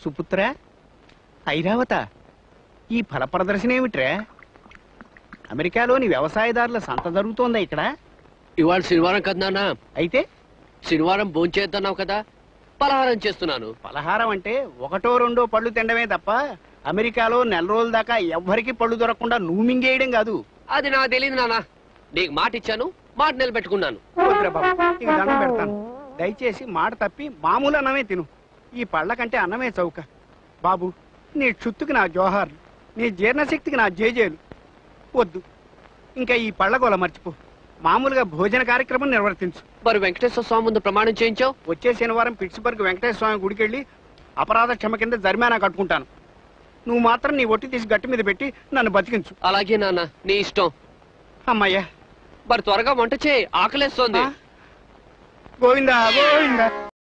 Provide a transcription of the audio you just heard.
సుపుత్ర, ఐరావత, ఈ ఫల ప్రదర్శన ఏమిట్రా? అమెరికాలోని వ్యవసాయదారుల సంత జరుగుతోందా ఇక్కడ? ఇవాళ శనివారం కదా నాన్న. అయితే శనివారం భోంచేద్దాన్నావు కదా, పలహారం చేస్తున్నాను. పలహారం అంటే ఒకటో రెండో పళ్ళు తినడమే తప్ప అమెరికాలో నెల రోజుల దాకా ఎవ్వరికి పళ్ళు దొరకకుండా నువ్వు మింగేయడం కాదు. అది నాకు తెలియదు నాన్న. నీకు మాట ఇచ్చాను, మాట నిలబెట్టుకున్నాను. వద్దురా బాబు, నీకు దండం పెడతాను. దయచేసి మాట తప్పి మామూలు అన్నమే తిను. ఈ పళ్ళ కంటే అన్నమే చౌక. బాబు, నీ క్షుత్తుకి నా జోహార్లు, నీ జీర్ణశక్తికి నా జేజేలు. వద్దు, ఇంకా ఈ పళ్ళగోల మర్చిపో. మామూలుగా భోజన కార్యక్రమం నిర్వర్తించు. మరి వెంకటేశ్వర స్వామి ముందు ప్రమాణం చేయించావు? వచ్చే శనివారం పిట్స్బర్గ్ వెంకటేశ్వర స్వామి గుడికెళ్ళి అపరాధ క్షమ కింద జరిమానా కట్టుకుంటాను. నువ్వు మాత్రం నీ ఒట్టి తీసి గట్టి మీద పెట్టి నన్ను బతికించు. అలాగే నాన్న, నీ ఇష్టం. అమ్మయ్యా, మరి త్వరగా వంట చేయి, ఆకలేస్తోంది. గోవిందా గోవిందా.